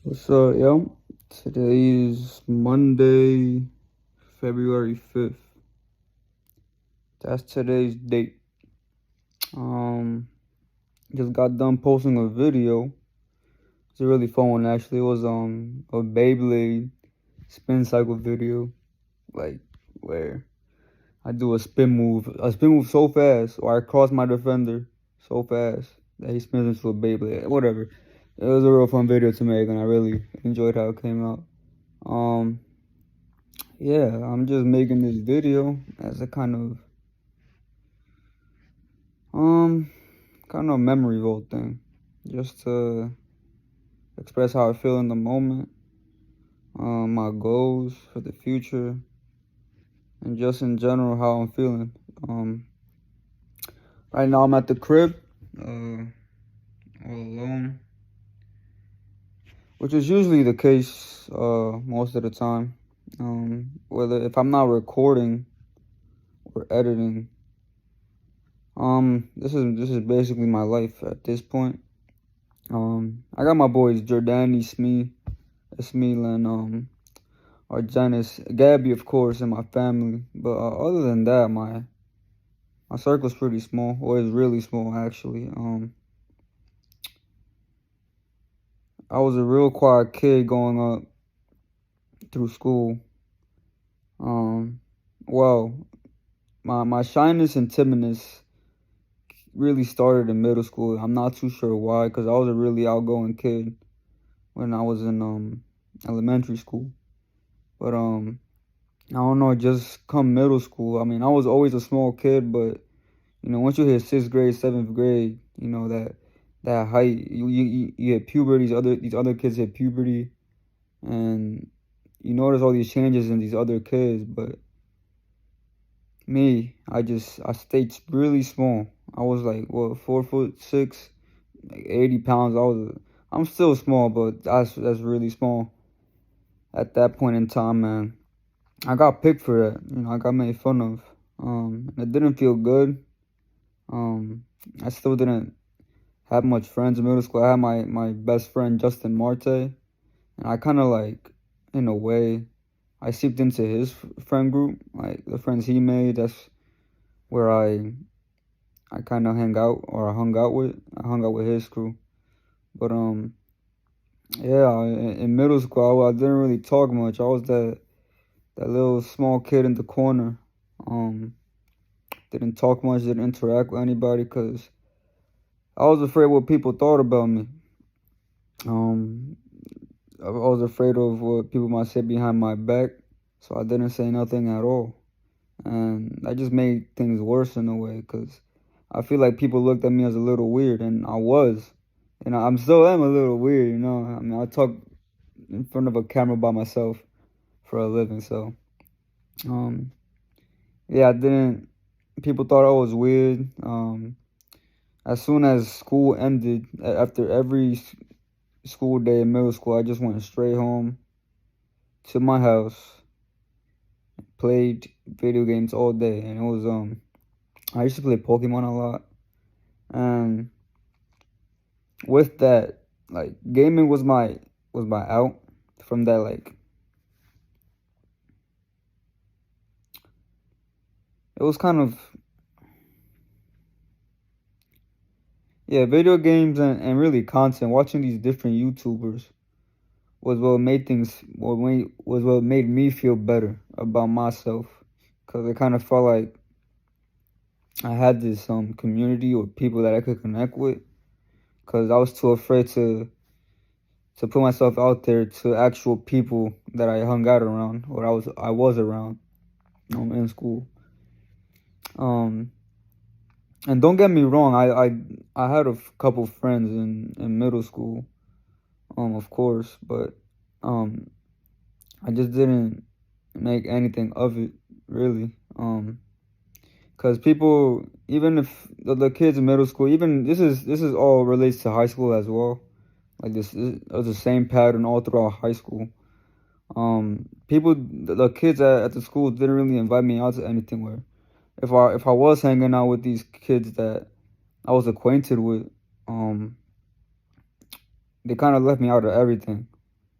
What's up, yo? Today is Monday, February 5th. That's today's date. Um, just got done posting a video. It's a really fun one actually. It was a Beyblade spin cycle video, like where I do a spin move so fast, or I cross my defender so fast that he spins into a Beyblade. Whatever. It was a real fun video to make, and I really enjoyed how it came out. Um, Yeah, I'm just making this video as a um kind of memory vault thing, just to express how I feel in the moment, my goals for the future, and just in general how I'm feeling. Um, right now I'm at the crib, all alone, which is usually the case most of the time. Whether if I'm not recording or editing, this is basically my life at this point. I got my boys Jordani, Smee, Esmeel, and Argenis, Gabby, of course, and my family. But other than that, my circle's pretty small, or is really small actually. I was a real quiet kid growing up through school. Um, well, my shyness and timidness really started in middle school. I'm not too sure why, because I was a really outgoing kid when I was in elementary school. But I don't know, just come middle school. I mean, I was always a small kid, but once you hit sixth grade, seventh grade, that height, you hit puberty. These other kids hit puberty, and you notice all these changes in these other kids. But me, I stayed really small. I was like, what, 4'6", like 80 pounds. I'm still small, but that's really small at that point in time, man. I got picked for that. I got made fun of. It didn't feel good. I still didn't have much friends in middle school. I had my best friend Justin Marte, and I kind of like, in a way, I seeped into his friend group, like the friends he made. That's where I kind of hang out, or I hung out with. I hung out with his crew. But yeah, in middle school, I didn't really talk much. I was that little small kid in the corner. Um, didn't talk much, didn't interact with anybody, because I was afraid what people thought about me. Um, I was afraid of what people might say behind my back, so I didn't say nothing at all. And that just made things worse in a way, because I feel like people looked at me as a little weird, and I was. I'm still am a little weird. I mean, I talk in front of a camera by myself for a living, so um, yeah, I didn't. People thought I was weird. As soon as school ended, after every school day in middle school, I just went straight home to my house, played video games all day, and it was I used to play Pokemon a lot, and with that, like gaming was my out from that. Like it was kind of, yeah, video games and really content. Watching these different YouTubers was what made me feel better about myself, because it kind of felt like I had this community or people that I could connect with, because I was too afraid to put myself out there to actual people that I hung out around, or I was around in school. Um, and don't get me wrong, I had a couple friends in middle school, of course, but um I just didn't make anything of it really. Because people, even if the kids in middle school, even this is all relates to high school as well. Like this is the same pattern all throughout high school. The kids at the school didn't really invite me out to anything. Where if I was hanging out with these kids that I was acquainted with, um, they kind of left me out of everything.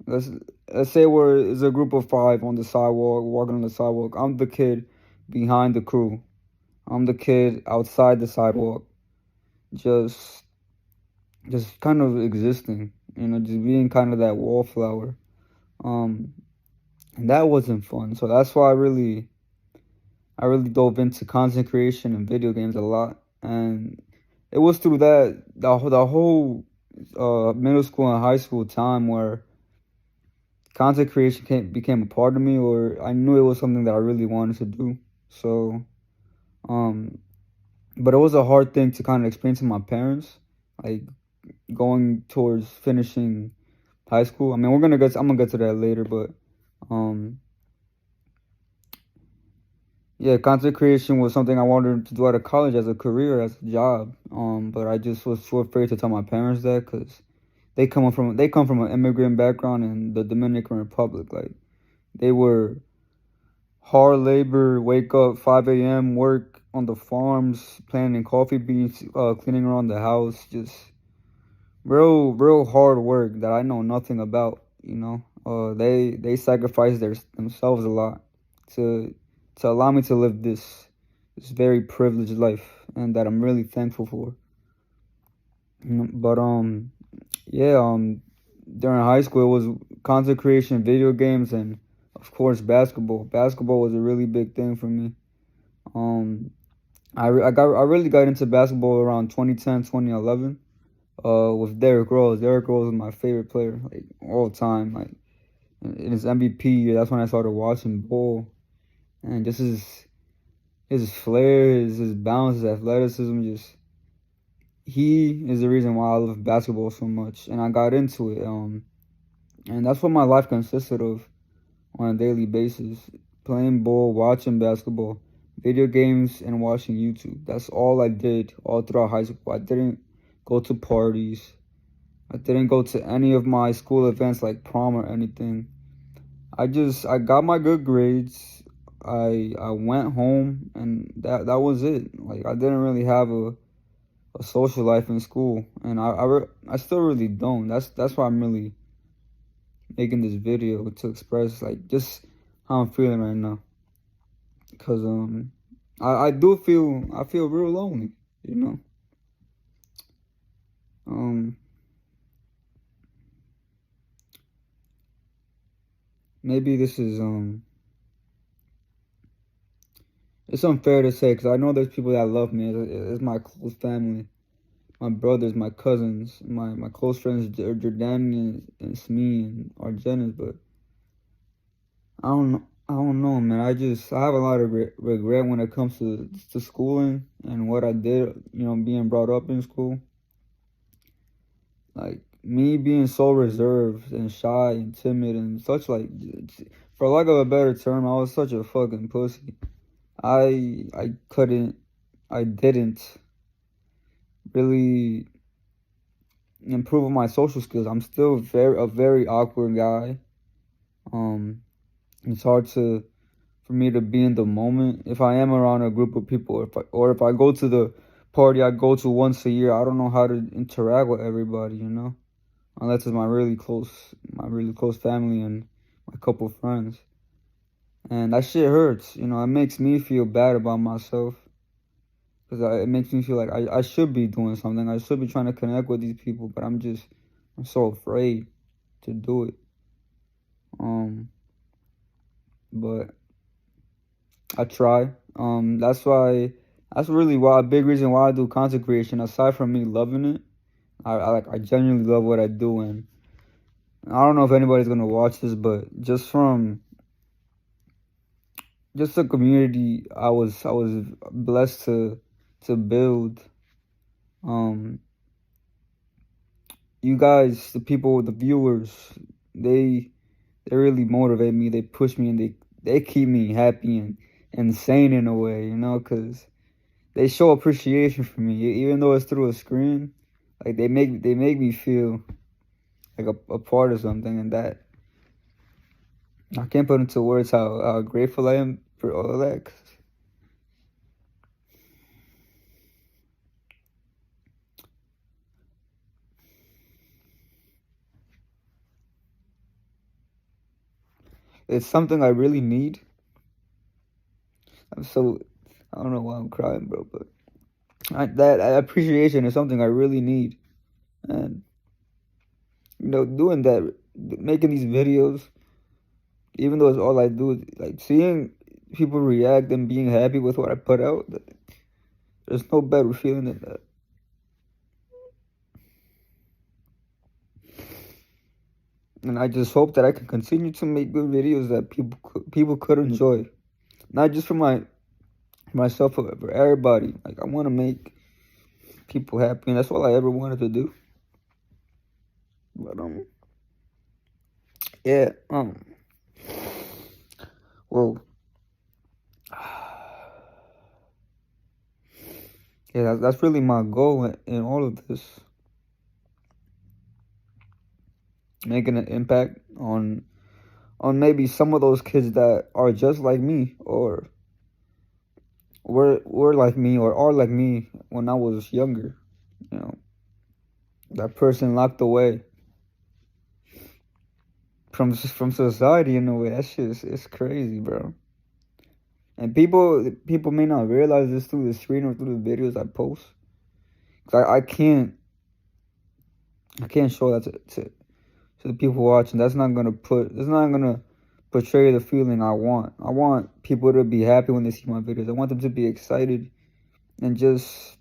let's let's say it's a group of five on the sidewalk, walking on the sidewalk. I'm the kid behind the crew. I'm the kid outside the sidewalk, just just kind of existing, just being kind of that wallflower. Um, and that wasn't fun. So that's why I really dove into content creation and video games a lot. And it was through that the whole middle school and high school time where content creation became a part of me, or I knew it was something that I really wanted to do. So, um, but it was a hard thing to kind of explain to my parents, like going towards finishing high school. I mean, I'm gonna get to that later, but um, yeah, content creation was something I wanted to do out of college as a career, as a job. But I just was too afraid to tell my parents that because they come from an immigrant background in the Dominican Republic. Like they were hard labor, wake up 5 a.m., work on the farms, planting coffee beans, cleaning around the house, just real hard work that I know nothing about. They sacrifice themselves a lot to allow me to live this very privileged life, and that I'm really thankful for. But yeah, during high school it was content creation, video games, and of course basketball. Basketball was a really big thing for me. Um, I really got into basketball around 2010, 2011. With Derrick Rose. Derrick Rose is my favorite player, like all time. Like in his MVP year, that's when I started watching ball, and just his flair, his balance, his athleticism. Just he is the reason why I love basketball so much, and I got into it. And that's what my life consisted of on a daily basis: playing ball, watching basketball, video games, and watching YouTube. That's all I did all throughout high school. I didn't go to parties. I didn't go to any of my school events like prom or anything. I got my good grades. I went home, and that was it. Like I didn't really have a social life in school, and I still really don't. That's why I'm really making this video to express like just how I'm feeling right now. Cause I feel real lonely, you know. Um Maybe this is it's unfair to say because I know there's people that love me. It's my close family, my brothers, my cousins, my close friends, Jordanian and Smee and Argenis. But I don't know, man. I have a lot of regret when it comes to schooling and what I did. Being brought up in school, like me being so reserved and shy and timid and such. Like, for lack of a better term, I was such a fucking pussy. I couldn't, I didn't really improve on my social skills. I'm still a very awkward guy. Um, it's hard for me to be in the moment if I am around a group of people, or if I go to the party I go to once a year. I don't know how to interact with everybody, unless it's my really close family and my couple friends. And that shit hurts, It makes me feel bad about myself because it makes me feel like I should be doing something. I should be trying to connect with these people, but I'm so afraid to do it. Um, but I try. That's really why a big reason why I do content creation. Aside from me loving it, I genuinely love what I do, and I don't know if anybody's gonna watch this, but just the community I was blessed to build. Um, you guys, the people, the viewers, they they really motivate me. They push me, and they keep me happy and sane in a way, because they show appreciation for me, even though it's through a screen. Like they make me feel like a part of something, and that I can't put into words how grateful I am for all of that. it's something I really need. I'm so I don't know why I'm crying, bro, but that appreciation is something I really need. And doing that, making these videos, even though it's all I do, like seeing people react and being happy with what I put out, there's no better feeling than that. And I just hope that I can continue to make good videos that people could enjoy, not just for myself, but for everybody. Like I want to make people happy, and that's all I ever wanted to do. But yeah, well, yeah, that's really my goal in all of this, making an impact on maybe some of those kids that are just like me, or were like me, or are like me when I was younger. You know, that person locked away from society in a way. That shit is it's crazy, bro. And people may not realize this through the screen or through the videos I post. 'Cause I can't show that to the people watching. That's not gonna portray the feeling I want. I want people to be happy when they see my videos. I want them to be excited and just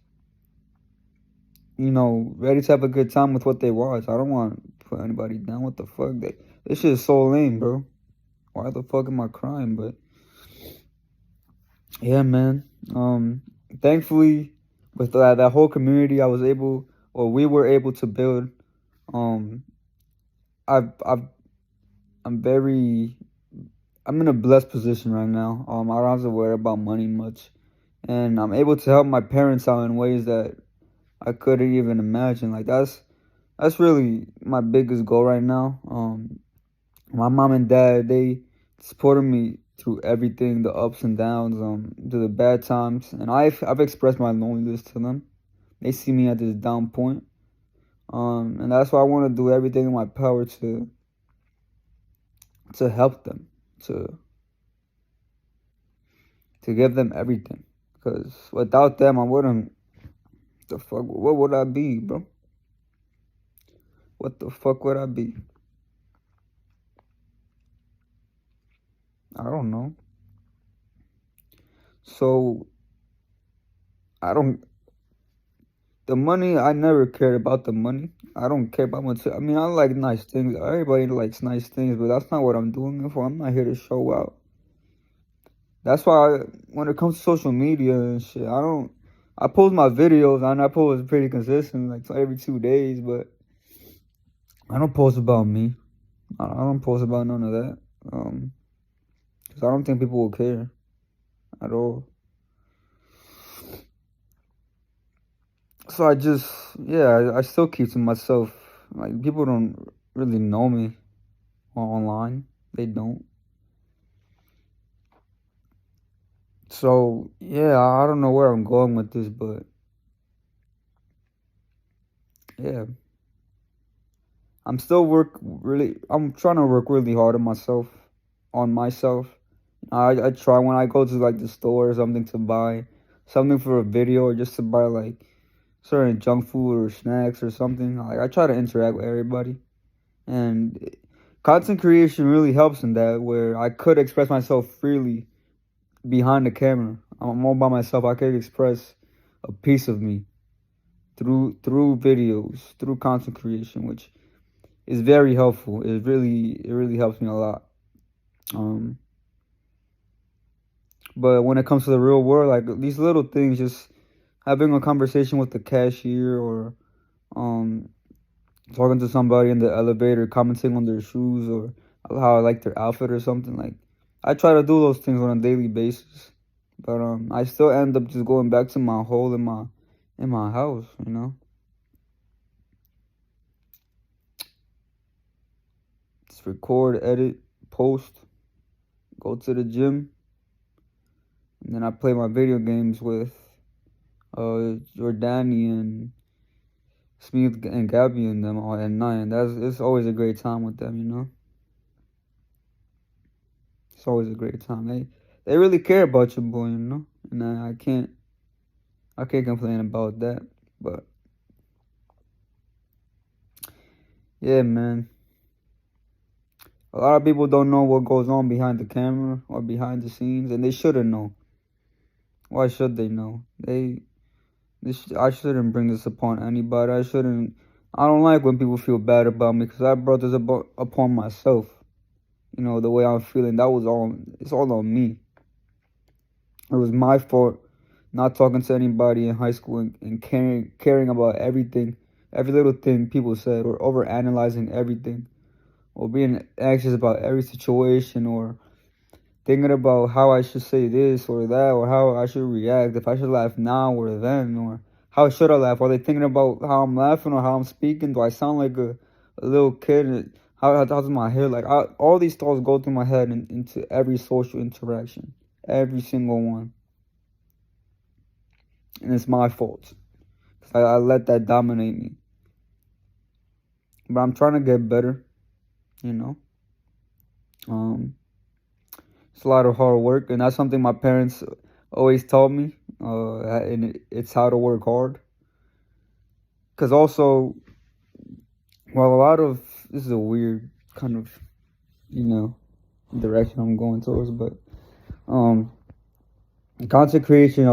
ready to have a good time with what they watch. I don't want to put anybody down. What the fuck? This shit is so lame, bro. Why the fuck am I crying? But yeah, man. Thankfully, with that whole community, we were able to build. Um, I've I'm very I'm in a blessed position right now. I don't have to worry about money much, and I'm able to help my parents out in ways that I couldn't even imagine. Like that's really my biggest goal right now. My mom and dad, they supported me through everything, the ups and downs, through the bad times, and I've expressed my loneliness to them. They see me at this down point, and that's why I want to do everything in my power to help them, to to give them everything. Because without them, I wouldn't. The fuck? What would I be, bro? What the fuck would I be? I don't know. So I don't. The money, I never cared about the money. I don't care about much. I mean, I like nice things. Everybody likes nice things, but that's not what I'm doing it for. I'm not here to show out. That's why when it comes to social media and shit, I don't. I post my videos and I post pretty consistent, like every 2 days, but I don't post about me. I don't post about none of that. Cause I don't think people will care at all. So I still keep to myself. Like people don't really know me online. They don't. So yeah, I don't know where I'm going with this, but yeah, I'm trying to work really hard on myself. I try when I go to like the store or something to buy something for a video or just to buy like certain junk food or snacks or something. Like I try to interact with everybody, and content creation really helps in that where I could express myself freely behind the camera. I'm all by myself. I could express a piece of me through videos, through content creation, which is very helpful. It really helps me a lot. Um, but when it comes to the real world, like these little things, just having a conversation with the cashier or um talking to somebody in the elevator, commenting on their shoes or how I like their outfit or something. Like I try to do those things on a daily basis, but I still end up just going back to my hole in my house. Just record, edit, post, go to the gym, and then I play my video games with Jordani and Smith and Gabby and them all at night. And it's always a great time with them. It's always a great time. They really care about you, boy, you know? And I can't complain about that. But yeah, man. A lot of people don't know what goes on behind the camera or behind the scenes, and they shouldn't know. Why should they know? I shouldn't bring this upon anybody. I shouldn't. I don't like when people feel bad about me because I brought this upon myself. You know, the way I'm feeling. It's all on me. It was my fault not talking to anybody in high school and caring about everything, every little thing people said, or over analyzing everything, or being anxious about every situation, or thinking about how I should say this or that, or how I should react, if I should laugh now or then, or how should I laugh? Are they thinking about how I'm laughing or how I'm speaking? Do I sound like a little kid? How's my hair? Like, all these thoughts go through my head into every social interaction, every single one. And it's my fault. I let that dominate me. But I'm trying to get better, you know. It's a lot of hard work, and that's something my parents always taught me. And it's how to work hard. Because also, well, a lot of this is a weird kind of, you know, direction I'm going towards, but content creation,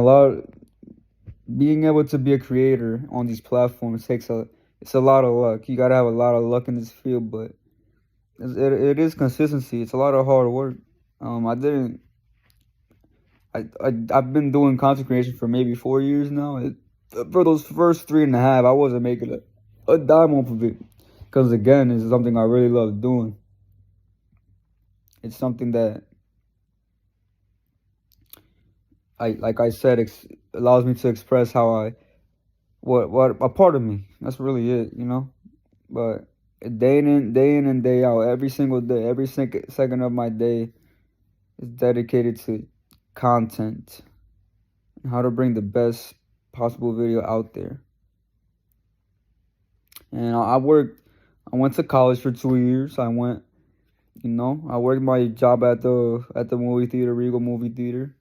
being able to be a creator on these platforms it's a lot of luck. You gotta have a lot of luck in this field, but it is consistency. It's a lot of hard work. I've been doing content creation for maybe 4 years now. For those first 3.5, I wasn't making a dime off of it, because again, it's something I really love doing. It's something that like I said, allows me to express what a part of me. That's really it, you know. But day in and day out, every single day, every second of my day is dedicated to content and how to bring the best possible video out there. And I went to college for 2 years. I worked my job at the movie theater, Regal movie theater.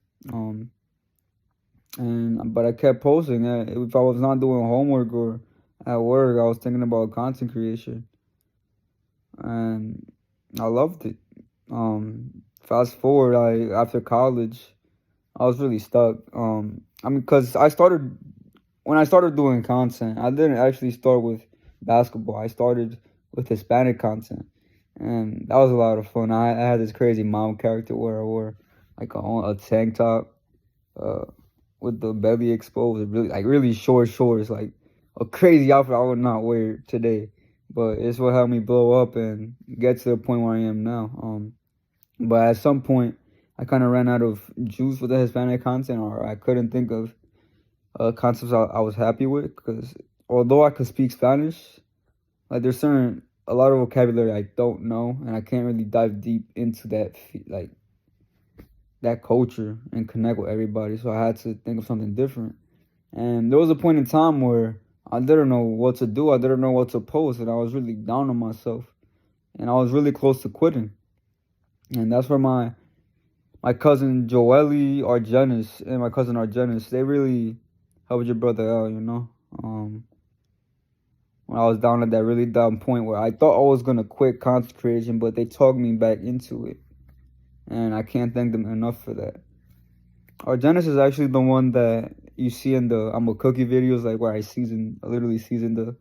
But I kept posting. If I was not doing homework or at work, I was thinking about content creation, and I loved it. Fast forward, after college, I was really stuck. Because when I started doing content, I didn't actually start with basketball. I started with Hispanic content, and that was a lot of fun. I had this crazy mom character where I wore like a tank top, with the belly exposed, really short shorts, like a crazy outfit I would not wear today. But it's what helped me blow up and get to the point where I am now. But at some point, I kind of ran out of juice with the Hispanic content, or I couldn't think of concepts I was happy with. Because although I could speak Spanish, like there's a lot of vocabulary I don't know, and I can't really dive deep into that culture and connect with everybody. So I had to think of something different. And there was a point in time where I didn't know what to do. I didn't know what to post, and I was really down on myself, and I was really close to quitting. And that's where my cousin Joely Argenis and my cousin Argenis, they really helped your brother out, you know. When I was down at that really down point where I thought I was gonna quit content creation, but they talked me back into it, and I can't thank them enough for that. Argenis is actually the one that you see in the I'm a Cookie videos, like where I literally season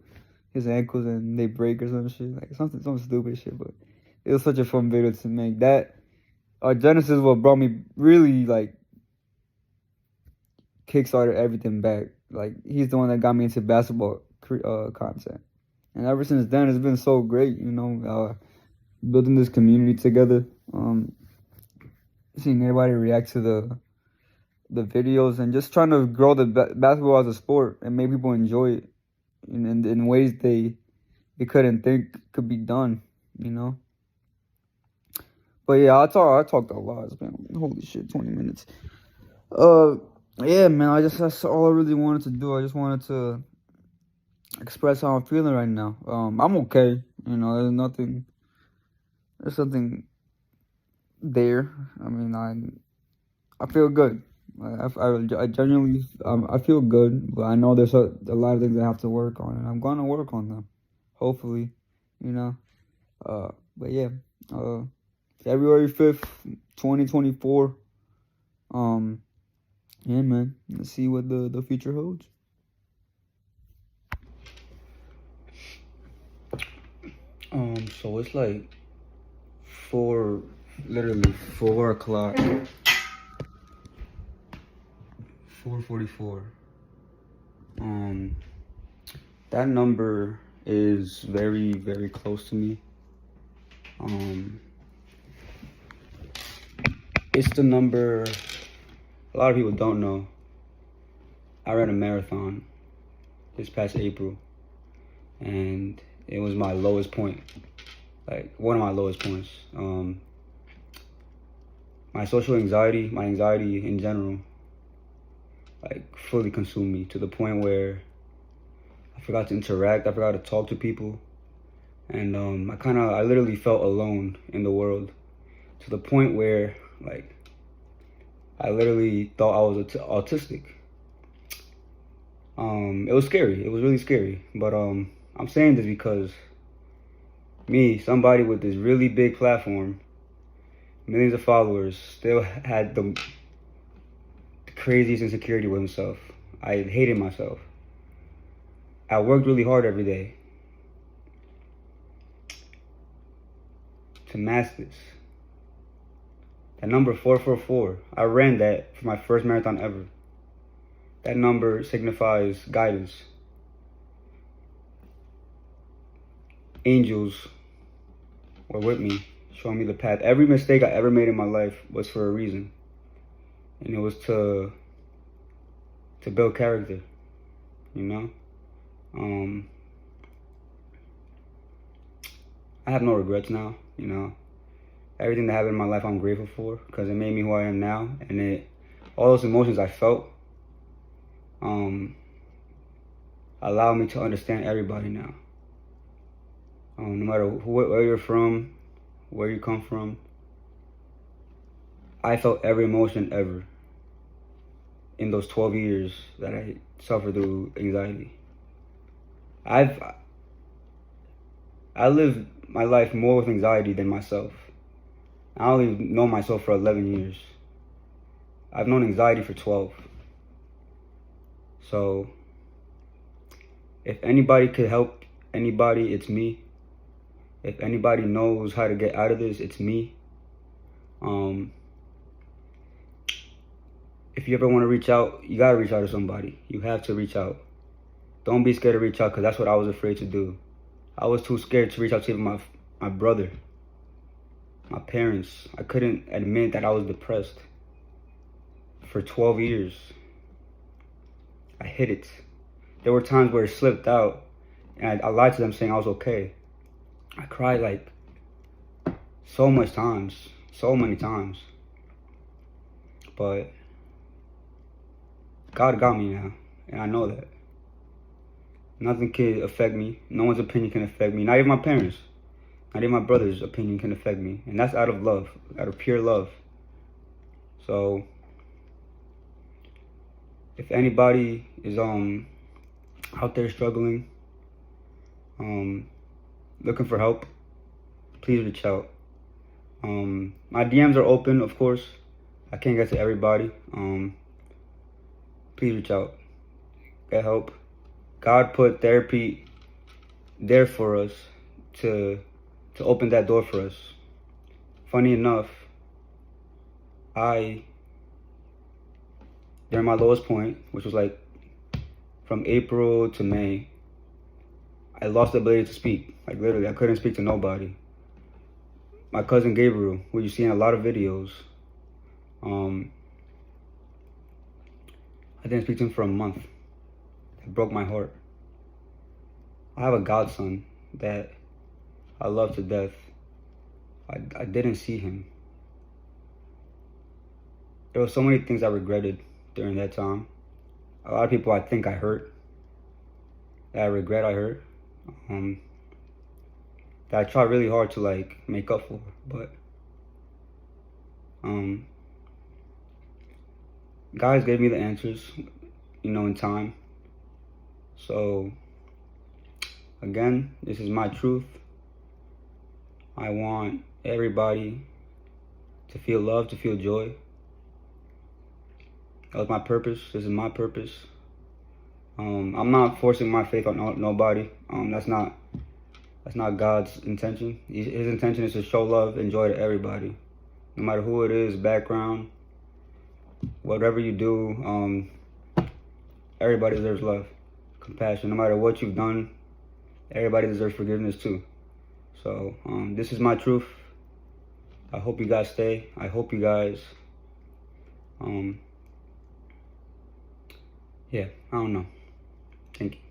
his ankles and they break or some shit, like some stupid shit. But it was such a fun video to make. That Argenis is what brought me really like kickstarted everything back. Like he's the one that got me into basketball content, and ever since then it's been so great. You know, building this community together. Seeing everybody react to the videos and just trying to grow the basketball as a sport and make people enjoy it in ways they couldn't think could be done, you know. But yeah, I talked a lot. It's been holy shit, 20 minutes. Yeah, man. That's all I really wanted to do. I just wanted to express how I'm feeling right now. I'm okay. You know, there's something there. I mean, I feel good. I genuinely I feel good, but I know there's a lot of things I have to work on, and I'm gonna work on them. Hopefully, you know. But yeah, uh, February 5th, 2024. Um, yeah, man. Let's see what the future holds. So it's like literally 4 o'clock, 4:44. Um, that number is very, very close to me. Um, it's the number a lot of people don't know. I ran a marathon this past April, and it was my lowest point, like one of my lowest points. My social anxiety, my anxiety in general, like fully consumed me to the point where I forgot to interact, I forgot to talk to people, and I literally felt alone in the world to the point where like I literally thought I was autistic. It was scary. It was really scary. But I'm saying this because me, somebody with this really big platform, millions of followers, still had the craziest insecurity with himself. I hated myself. I worked really hard every day to master this. That number 444, I ran that for my first marathon ever. That number signifies guidance. Angels were with me, showing me the path. Every mistake I ever made in my life was for a reason. And it was to build character, you know? I have no regrets now, you know? Everything that happened in my life I'm grateful for because it made me who I am now. And all those emotions I felt allow me to understand everybody now. No matter where you're from, where you come from, I felt every emotion ever in those 12 years that I suffered through anxiety. I lived my life more with anxiety than myself. I only know myself for 11 years. I've known anxiety for 12. So if anybody could help anybody, it's me. If anybody knows how to get out of this, it's me. If you ever want to reach out, you gotta reach out to somebody. You have to reach out. Don't be scared to reach out, because that's what I was afraid to do. I was too scared to reach out to even my brother, my parents. I couldn't admit that I was depressed. For 12 years, I hid it. There were times where it slipped out, and I lied to them saying I was okay. I cried like so many times. But God got me now, and I know that. Nothing can affect me. No one's opinion can affect me. Not even my parents. Not even my brother's opinion can affect me. And that's out of love, out of pure love. So, if anybody is out there struggling, looking for help, please reach out. My DMs are open, of course. I can't get to everybody. Please reach out. Get help. God put therapy there for us to open that door for us. Funny enough, during my lowest point, which was like from April to May, I lost the ability to speak. Like literally, I couldn't speak to nobody. My cousin Gabriel, who you see in a lot of videos, I didn't speak to him for a month. It broke my heart. I have a godson that I love to death. I didn't see him. There were so many things I regretted during that time. A lot of people I think I hurt, that I regret I hurt, that I tried really hard to like make up for, but Guys gave me the answers, in time. So, again, this is my truth. I want everybody to feel love, to feel joy. That was my purpose. This is my purpose. I'm not forcing my faith on nobody. That's not God's intention. His intention is to show love and joy to everybody, no matter who it is, background, whatever you do. Everybody deserves love, compassion. No matter what you've done, everybody deserves forgiveness too. So this is my truth. I hope you guys stay. I hope you guys, yeah, I don't know. Thank you.